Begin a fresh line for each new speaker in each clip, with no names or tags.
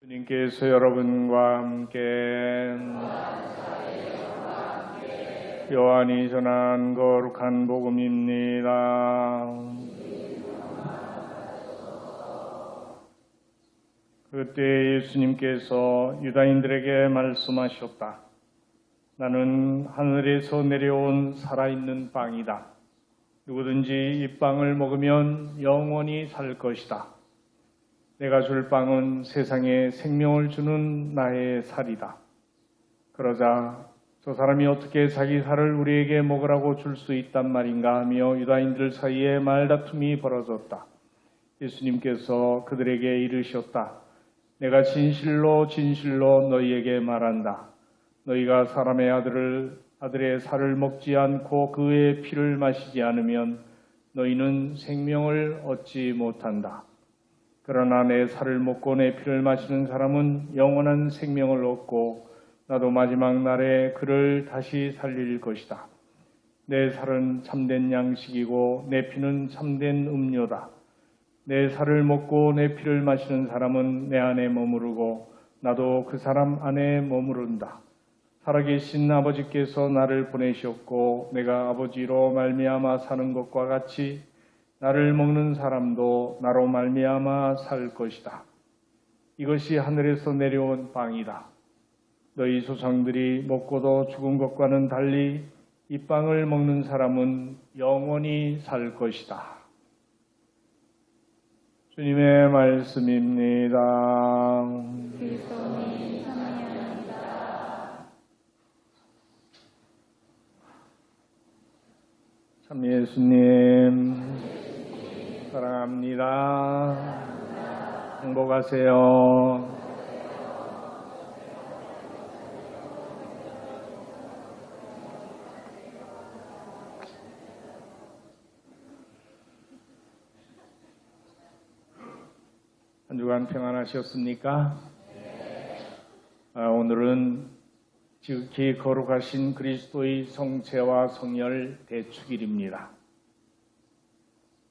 주님께서 여러분과 함께 요한이 전한 거룩한 복음입니다. 그때 예수님께서 유다인들에게 말씀하셨다. 나는 하늘에서 내려온 살아있는 빵이다. 누구든지 이 빵을 먹으면 영원히 살 것이다. 내가 줄 빵은 세상에 생명을 주는 나의 살이다. 그러자 저 사람이 어떻게 자기 살을 우리에게 먹으라고 줄 수 있단 말인가 하며 유다인들 사이에 말다툼이 벌어졌다. 예수님께서 그들에게 이르셨다. 내가 진실로 진실로 너희에게 말한다. 너희가 사람의 아들의 살을 먹지 않고 그의 피를 마시지 않으면 너희는 생명을 얻지 못한다. 그러나 내 살을 먹고 내 피를 마시는 사람은 영원한 생명을 얻고 나도 마지막 날에 그를 다시 살릴 것이다. 내 살은 참된 양식이고 내 피는 참된 음료다. 내 살을 먹고 내 피를 마시는 사람은 내 안에 머무르고 나도 그 사람 안에 머무른다. 살아계신 아버지께서 나를 보내셨고 내가 아버지로 말미암아 사는 것과 같이 나를 먹는 사람도 나로 말미암아 살 것이다. 이것이 하늘에서 내려온 빵이다. 너희 조상들이 먹고도 죽은 것과는 달리 이 빵을 먹는 사람은 영원히 살 것이다. 주님의 말씀입니다.
그리스도님 찬양합니다.
참 예수님 사랑합니다. 행복하세요. 한 주간 평안하셨습니까? 오늘은 지극히 거룩하신 그리스도의 성체와 성혈 대축일입니다.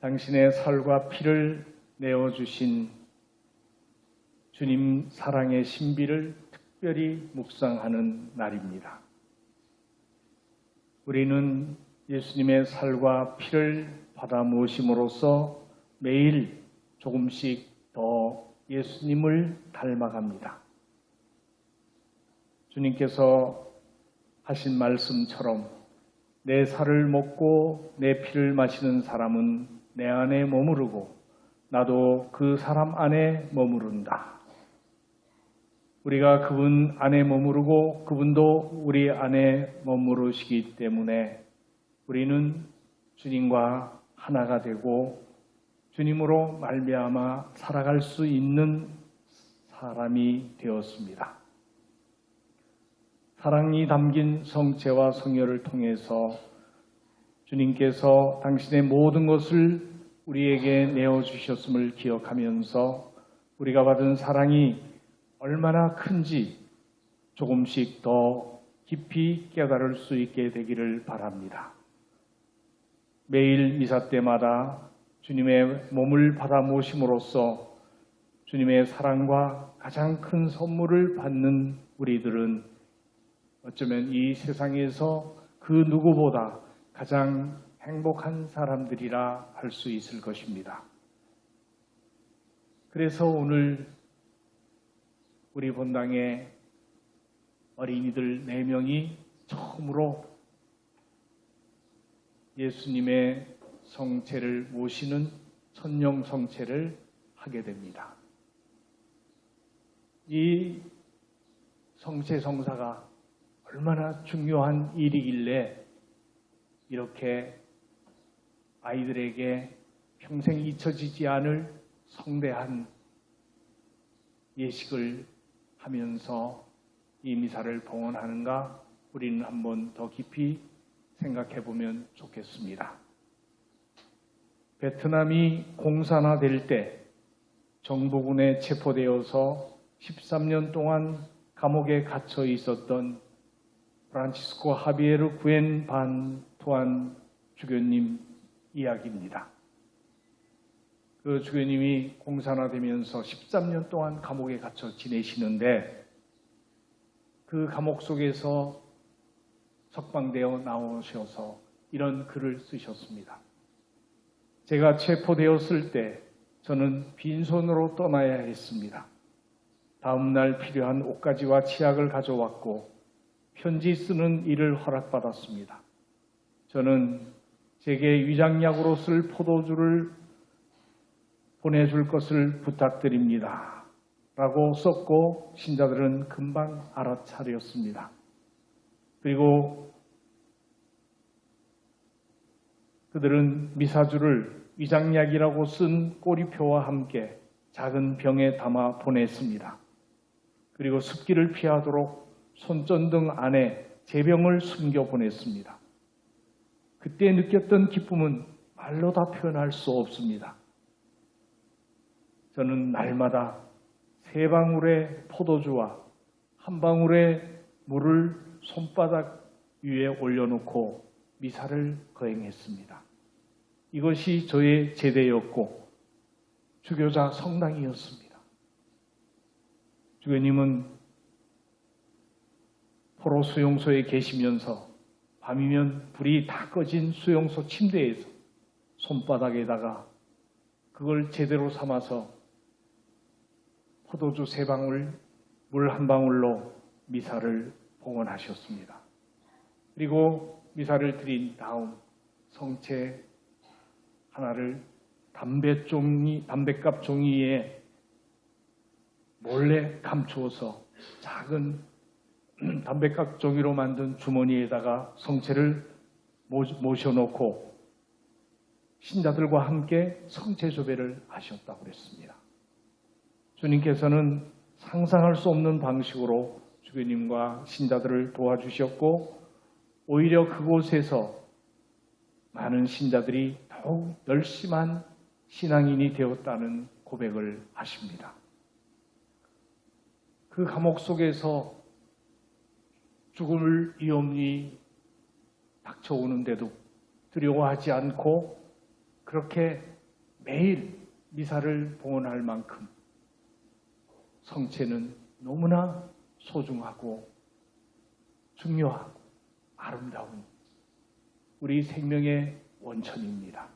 당신의 살과 피를 내어주신 주님 사랑의 신비를 특별히 묵상하는 날입니다. 우리는 예수님의 살과 피를 받아 모심으로써 매일 조금씩 더 예수님을 닮아갑니다. 주님께서 하신 말씀처럼 내 살을 먹고 내 피를 마시는 사람은 내 안에 머무르고 나도 그 사람 안에 머무른다. 우리가 그분 안에 머무르고 그분도 우리 안에 머무르시기 때문에 우리는 주님과 하나가 되고 주님으로 말미암아 살아갈 수 있는 사람이 되었습니다. 사랑이 담긴 성체와 성혈을 통해서 주님께서 당신의 모든 것을 우리에게 내어주셨음을 기억하면서 우리가 받은 사랑이 얼마나 큰지 조금씩 더 깊이 깨달을 수 있게 되기를 바랍니다. 매일 미사 때마다 주님의 몸을 받아 모심으로써 주님의 사랑과 가장 큰 선물을 받는 우리들은 어쩌면 이 세상에서 그 누구보다 가장 행복한 사람들이라 할 수 있을 것입니다. 그래서 오늘 우리 본당에 어린이들 4명이 처음으로 예수님의 성체를 모시는 천령 성체를 하게 됩니다. 이 성체 성사가 얼마나 중요한 일이길래 이렇게 아이들에게 평생 잊혀지지 않을 성대한 예식을 하면서 이 미사를 봉헌하는가 우리는 한번 더 깊이 생각해 보면 좋겠습니다. 베트남이 공산화될 때 정부군에 체포되어서 13년 동안 감옥에 갇혀 있었던 프란치스코 하비에르 구엔 반 투안 주교님 이야기입니다. 그 주교님이 공산화되면서 13년 동안 감옥에 갇혀 지내시는데 그 감옥 속에서 석방되어 나오셔서 이런 글을 쓰셨습니다. 제가 체포되었을 때 저는 빈손으로 떠나야 했습니다. 다음날 필요한 옷가지와 치약을 가져왔고 편지 쓰는 일을 허락받았습니다. 저는 제게 위장약으로 쓸 포도주를 보내줄 것을 부탁드립니다. 라고 썼고 신자들은 금방 알아차렸습니다. 그리고 그들은 미사주를 위장약이라고 쓴 꼬리표와 함께 작은 병에 담아 보냈습니다. 그리고 습기를 피하도록 손전등 안에 제병을 숨겨 보냈습니다. 그때 느꼈던 기쁨은 말로 다 표현할 수 없습니다. 저는 날마다 세 방울의 포도주와 한 방울의 물을 손바닥 위에 올려놓고 미사를 거행했습니다. 이것이 저의 제대였고 주교자 성당이었습니다. 주교님은 포로 수용소에 계시면서 밤이면 불이 다 꺼진 수용소 침대에서 손바닥에다가 그걸 제대로 삼아서 포도주 3방울, 물 1방울로 미사를 봉헌하셨습니다. 그리고 미사를 드린 다음 성체 하나를 담뱃값 종이에 몰래 감추어서 작은 담뱃값 종이로 만든 주머니에다가 성체를 모셔놓고 신자들과 함께 성체 조배를 하셨다고 그랬습니다. 주님께서는 상상할 수 없는 방식으로 주교님과 신자들을 도와주셨고 오히려 그곳에서 많은 신자들이 더욱 열심한 신앙인이 되었다는 고백을 하십니다. 그 감옥 속에서 죽을 위험이 닥쳐오는데도 두려워하지 않고 그렇게 매일 미사를 봉헌할 만큼 성체는 너무나 소중하고 중요하고 아름다운 우리 생명의 원천입니다.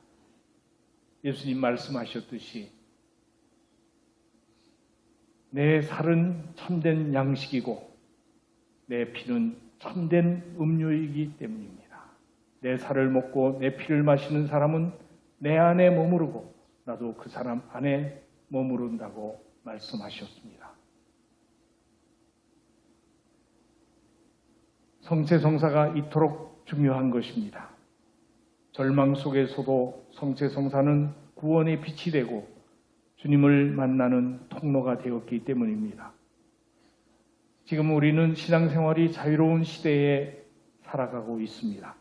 예수님 말씀하셨듯이 내 살은 참된 양식이고 내 피는 참된 음료이기 때문입니다. 내 살을 먹고 내 피를 마시는 사람은 내 안에 머무르고 나도 그 사람 안에 머무른다고 말씀하셨습니다. 성체성사가 이토록 중요한 것입니다. 절망 속에서도 성체성사는 구원의 빛이 되고 주님을 만나는 통로가 되었기 때문입니다. 지금 우리는 신앙생활이 자유로운 시대에 살아가고 있습니다.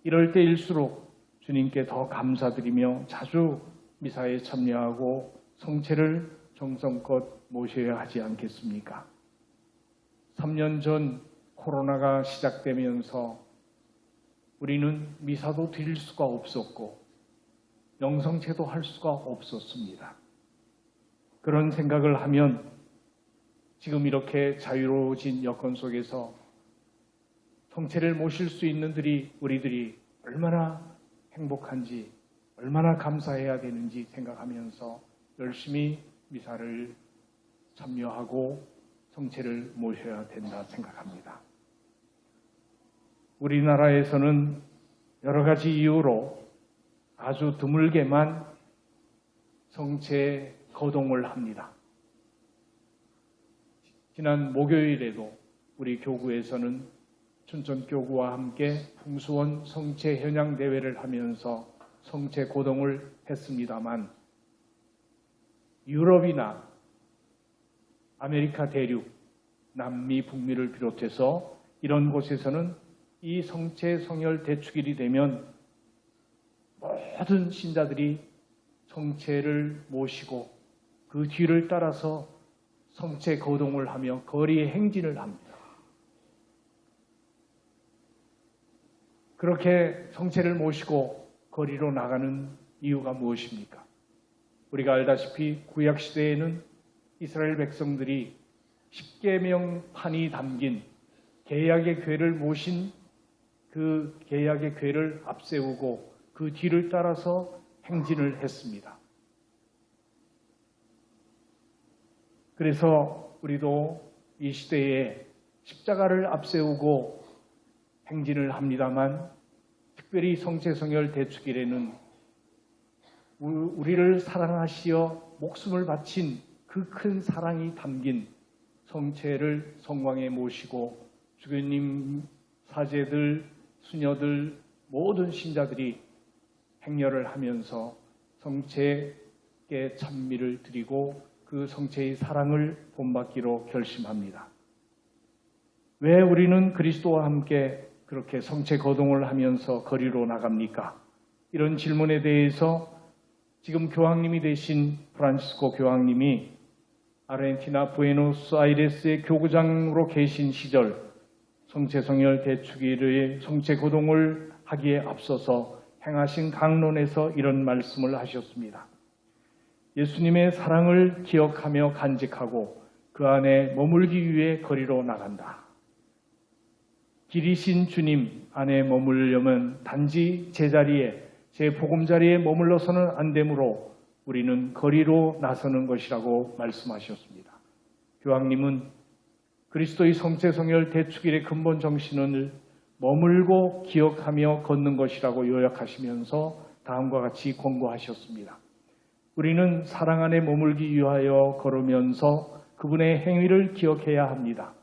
이럴 때일수록 주님께 더 감사드리며 자주 미사에 참여하고 성체를 정성껏 모셔야 하지 않겠습니까? 3년 전 코로나가 시작되면서 우리는 미사도 드릴 수가 없었고 영성체도 할 수가 없었습니다. 그런 생각을 하면 지금 이렇게 자유로워진 여건 속에서 성체를 모실 수 있는 우리들이 얼마나 행복한지 얼마나 감사해야 되는지 생각하면서 열심히 미사를 참여하고 성체를 모셔야 된다 생각합니다. 우리나라에서는 여러 가지 이유로 아주 드물게만 성체 거동을 합니다. 지난 목요일에도 우리 교구에서는 춘천교구와 함께 풍수원 성체 현양 대회를 하면서 성체 고동을 했습니다만 유럽이나 아메리카 대륙, 남미, 북미를 비롯해서 이런 곳에서는 이 성체 성혈 대축일이 되면 모든 신자들이 성체를 모시고 그 뒤를 따라서 성체 거동을 하며 거리에 행진을 합니다. 그렇게 성체를 모시고 거리로 나가는 이유가 무엇입니까? 우리가 알다시피 구약시대에는 이스라엘 백성들이 십계명판이 담긴 계약의 궤를 모신 그 계약의 궤를 앞세우고 그 뒤를 따라서 행진을 했습니다. 그래서 우리도 이 시대에 십자가를 앞세우고 행진을 합니다만, 특별히 성체성혈 대축일에는 우리를 사랑하시어 목숨을 바친 그 큰 사랑이 담긴 성체를 성광에 모시고 주교님, 사제들, 수녀들, 모든 신자들이 행렬을 하면서 성체께 찬미를 드리고 그 성체의 사랑을 본받기로 결심합니다. 왜 우리는 그리스도와 함께 그렇게 성체 거동을 하면서 거리로 나갑니까? 이런 질문에 대해서 지금 교황님이 되신 프란치스코 교황님이 아르헨티나 부에노스아이레스의 교구장으로 계신 시절 성체성혈 대축일의 성체 거동을 하기에 앞서서 행하신 강론에서 이런 말씀을 하셨습니다. 예수님의 사랑을 기억하며 간직하고 그 안에 머물기 위해 거리로 나간다. 길이신 주님 안에 머물려면 단지 제자리에, 제 보금자리에 머물러서는 안 되므로 우리는 거리로 나서는 것이라고 말씀하셨습니다. 교황님은 그리스도의 성체성혈 대축일의 근본 정신을 머물고 기억하며 걷는 것이라고 요약하시면서 다음과 같이 권고하셨습니다. 우리는 사랑 안에 머물기 위하여 걸으면서 그분의 행위를 기억해야 합니다.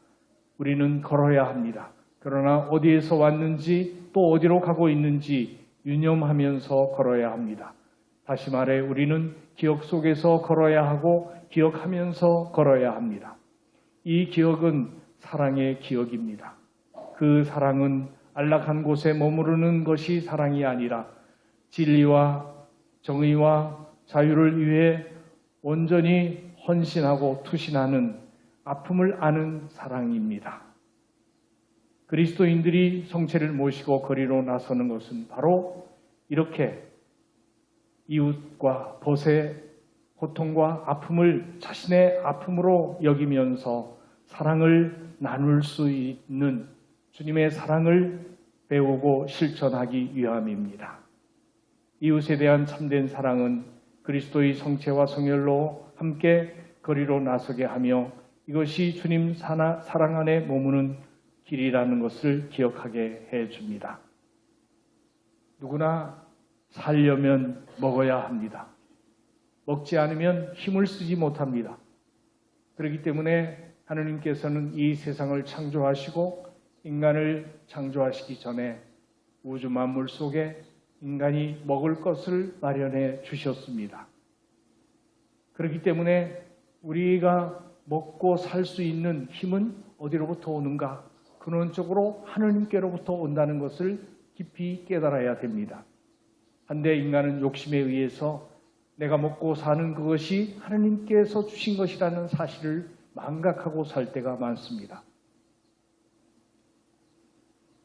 우리는 걸어야 합니다. 그러나 어디에서 왔는지 또 어디로 가고 있는지 유념하면서 걸어야 합니다. 다시 말해 우리는 기억 속에서 걸어야 하고 기억하면서 걸어야 합니다. 이 기억은 사랑의 기억입니다. 그 사랑은 안락한 곳에 머무르는 것이 사랑이 아니라 진리와 정의와 자유를 위해 온전히 헌신하고 투신하는 아픔을 아는 사랑입니다. 그리스도인들이 성체를 모시고 거리로 나서는 것은 바로 이렇게 이웃과 벗의 고통과 아픔을 자신의 아픔으로 여기면서 사랑을 나눌 수 있는 주님의 사랑을 배우고 실천하기 위함입니다. 이웃에 대한 참된 사랑은 그리스도의 성체와 성혈로 함께 거리로 나서게 하며 이것이 주님 사랑 안에 머무는 길이라는 것을 기억하게 해줍니다. 누구나 살려면 먹어야 합니다. 먹지 않으면 힘을 쓰지 못합니다. 그렇기 때문에 하느님께서는 이 세상을 창조하시고 인간을 창조하시기 전에 우주 만물 속에 인간이 먹을 것을 마련해 주셨습니다. 그렇기 때문에 우리가 먹고 살 수 있는 힘은 어디로부터 오는가? 근원적으로 하느님께로부터 온다는 것을 깊이 깨달아야 됩니다. 한데 인간은 욕심에 의해서 내가 먹고 사는 그것이 하느님께서 주신 것이라는 사실을 망각하고 살 때가 많습니다.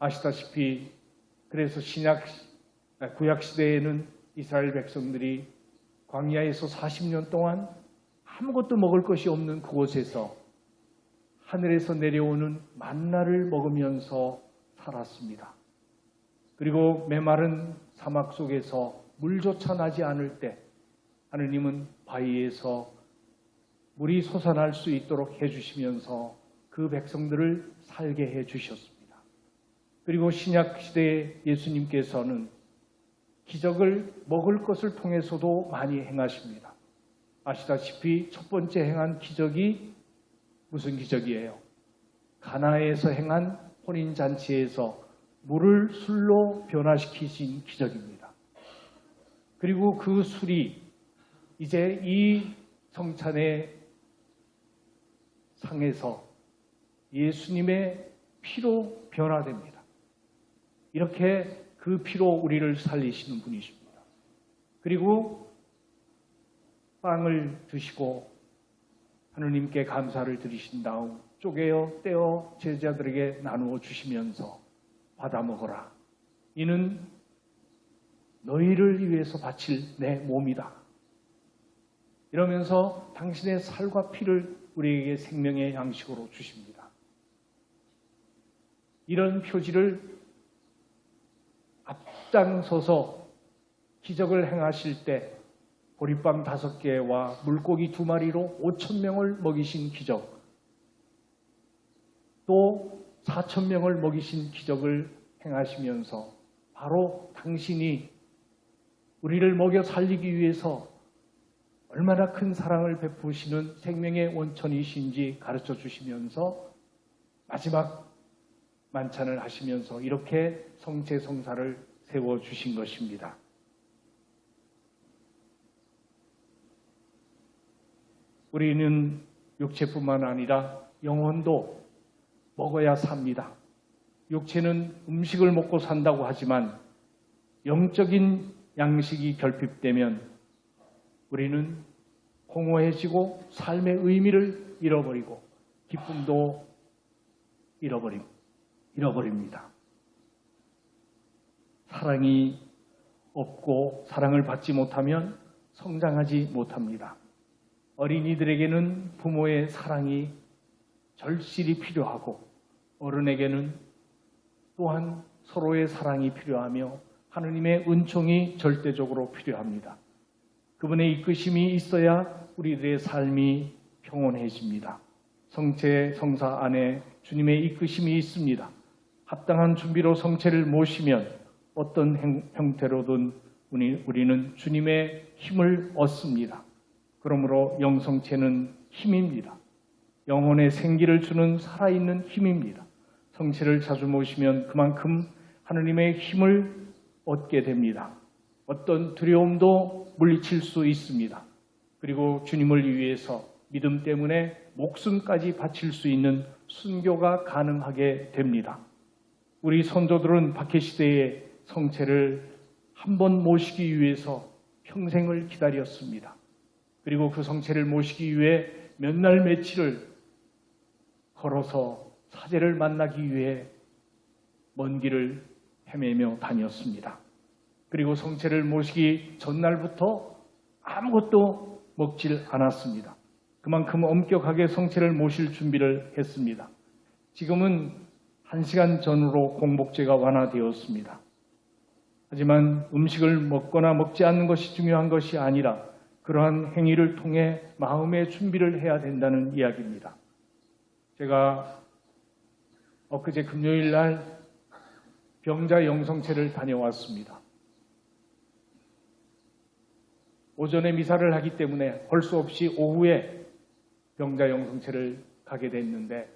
아시다시피 그래서 구약시대에는 이스라엘 백성들이 광야에서 40년 동안 아무것도 먹을 것이 없는 그곳에서 하늘에서 내려오는 만나를 먹으면서 살았습니다. 그리고 메마른 사막 속에서 물조차 나지 않을 때 하느님은 바위에서 물이 솟아날 수 있도록 해주시면서 그 백성들을 살게 해주셨습니다. 그리고 신약시대의 예수님께서는 기적을 먹을 것을 통해서도 많이 행하십니다. 아시다시피 첫 번째 행한 기적이 무슨 기적이에요? 가나에서 행한 혼인잔치에서 물을 술로 변화시키신 기적입니다. 그리고 그 술이 이제 이 성찬의 상에서 예수님의 피로 변화됩니다. 이렇게 그 피로 우리를 살리시는 분이십니다. 그리고 빵을 드시고 하느님께 감사를 드리신 다음 쪼개어 떼어 제자들에게 나누어 주시면서 받아 먹어라. 이는 너희를 위해서 바칠 내 몸이다. 이러면서 당신의 살과 피를 우리에게 생명의 양식으로 주십니다. 이런 표지를 앞장서서 기적을 행하실 때 보리빵 5개와 물고기 2마리로 5,000명을 먹이신 기적, 또 4,000명을 먹이신 기적을 행하시면서 바로 당신이 우리를 먹여 살리기 위해서 얼마나 큰 사랑을 베푸시는 생명의 원천이신지 가르쳐 주시면서 마지막 만찬을 하시면서 이렇게 성체성사를 세워주신 것입니다. 우리는 육체뿐만 아니라 영혼도 먹어야 삽니다. 육체는 음식을 먹고 산다고 하지만 영적인 양식이 결핍되면 우리는 공허해지고 삶의 의미를 잃어버리고 기쁨도 잃어버립니다. 사랑이 없고 사랑을 받지 못하면 성장하지 못합니다. 어린이들에게는 부모의 사랑이 절실히 필요하고 어른에게는 또한 서로의 사랑이 필요하며 하느님의 은총이 절대적으로 필요합니다. 그분의 이끄심이 있어야 우리들의 삶이 평온해집니다. 성체 성사 안에 주님의 이끄심이 있습니다. 합당한 준비로 성체를 모시면 어떤 형태로든 우리는 주님의 힘을 얻습니다. 그러므로 영성체는 힘입니다. 영혼의 생기를 주는 살아있는 힘입니다. 성체를 자주 모시면 그만큼 하느님의 힘을 얻게 됩니다. 어떤 두려움도 물리칠 수 있습니다. 그리고 주님을 위해서 믿음 때문에 목숨까지 바칠 수 있는 순교가 가능하게 됩니다. 우리 선조들은 박해시대의 성체를 한 번 모시기 위해서 평생을 기다렸습니다. 그리고 그 성체를 모시기 위해 몇 날 며칠을 걸어서 사제를 만나기 위해 먼 길을 헤매며 다녔습니다. 그리고 성체를 모시기 전날부터 아무것도 먹질 않았습니다. 그만큼 엄격하게 성체를 모실 준비를 했습니다. 지금은 1시간 전으로 공복제가 완화되었습니다. 하지만 음식을 먹거나 먹지 않는 것이 중요한 것이 아니라 그러한 행위를 통해 마음의 준비를 해야 된다는 이야기입니다. 제가 엊그제 금요일 날 병자 영성체를 다녀왔습니다. 오전에 미사를 하기 때문에 할 수 없이 오후에 병자 영성체를 가게 됐는데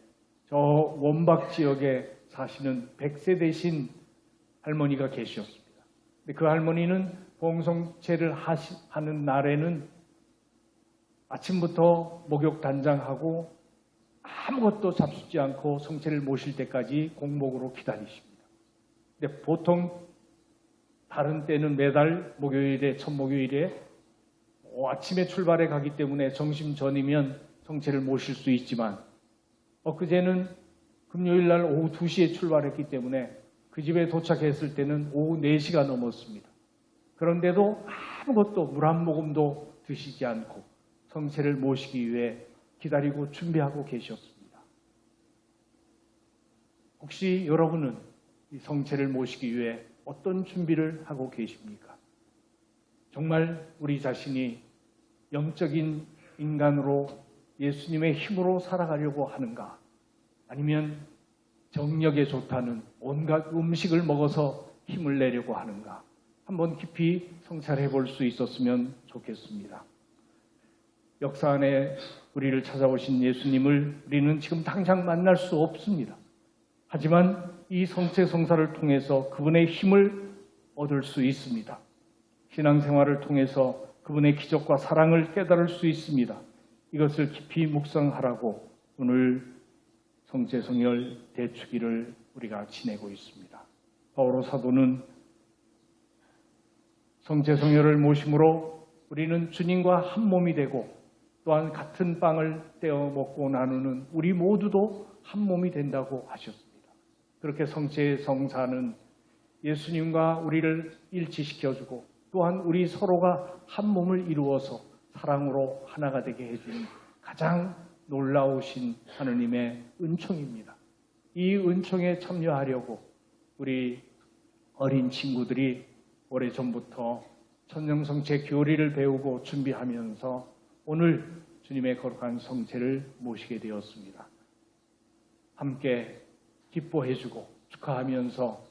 저 원박 지역에 사시는 100세 되신 할머니가 계셨습니다. 근데 그 할머니는 봉성체를 하는 날에는 아침부터 목욕 단장하고 아무것도 잡수지 않고 성체를 모실 때까지 공복으로 기다리십니다. 근데 보통 다른 때는 매달 목요일에 첫 목요일에 아침에 출발해 가기 때문에 점심 전이면 성체를 모실 수 있지만 엊그제는 금요일 날 오후 2시에 출발했기 때문에 그 집에 도착했을 때는 오후 4시가 넘었습니다. 그런데도 아무것도 물 한 모금도 드시지 않고 성체를 모시기 위해 기다리고 준비하고 계셨습니다. 혹시 여러분은 이 성체를 모시기 위해 어떤 준비를 하고 계십니까? 정말 우리 자신이 영적인 인간으로 예수님의 힘으로 살아가려고 하는가? 아니면 정력에 좋다는 온갖 음식을 먹어서 힘을 내려고 하는가? 한번 깊이 성찰해 볼 수 있었으면 좋겠습니다. 역사 안에 우리를 찾아오신 예수님을 우리는 지금 당장 만날 수 없습니다. 하지만 이 성체 성사를 통해서 그분의 힘을 얻을 수 있습니다. 신앙생활을 통해서 그분의 기적과 사랑을 깨달을 수 있습니다. 이것을 깊이 묵상하라고 오늘 성체성혈 대축일을 우리가 지내고 있습니다. 바오로 사도는 성체성혈을 모심으로 우리는 주님과 한 몸이 되고 또한 같은 빵을 떼어 먹고 나누는 우리 모두도 한 몸이 된다고 하셨습니다. 그렇게 성체성사는 예수님과 우리를 일치시켜주고 또한 우리 서로가 한 몸을 이루어서 사랑으로 하나가 되게 해주는 가장 놀라우신 하느님의 은총입니다. 이 은총에 참여하려고 우리 어린 친구들이 오래전부터 천년성체 교리를 배우고 준비하면서 오늘 주님의 거룩한 성체를 모시게 되었습니다. 함께 기뻐해주고 축하하면서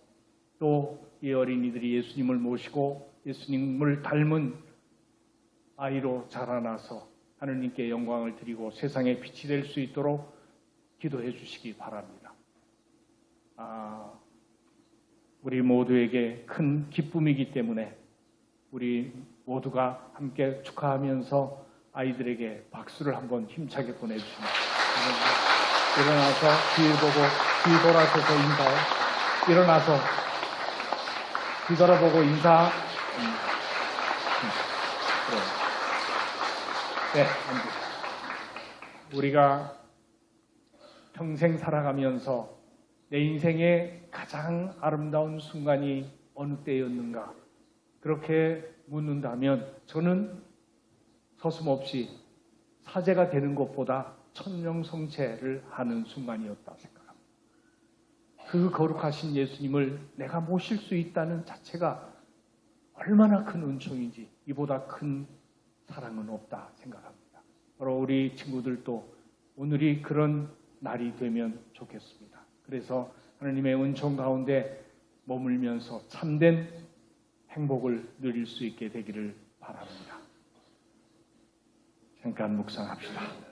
또 이 어린이들이 예수님을 모시고 예수님을 닮은 아이로 자라나서 하느님께 영광을 드리고 세상에 빛이 될 수 있도록 기도해 주시기 바랍니다. 우리 모두에게 큰 기쁨이기 때문에 우리 모두가 함께 축하하면서 아이들에게 박수를 한번 힘차게 보내주십니다. 일어나서 뒤를 보고 뒤 돌아서서 인사해. 일어나서 뒤돌아보고 인사. 네, 우리가 평생 살아가면서 내 인생의 가장 아름다운 순간이 어느 때였는가? 그렇게 묻는다면 저는 서슴없이 사제가 되는 것보다 천명성체를 하는 순간이었다 생각합니다. 그 거룩하신 예수님을 내가 모실 수 있다는 자체가 얼마나 큰 은총인지 이보다 큰 사랑은 없다 생각합니다. 바로 우리 친구들도 오늘이 그런 날이 되면 좋겠습니다. 그래서 하나님의 은총 가운데 머물면서 참된 행복을 누릴 수 있게 되기를 바랍니다. 잠깐 묵상합시다.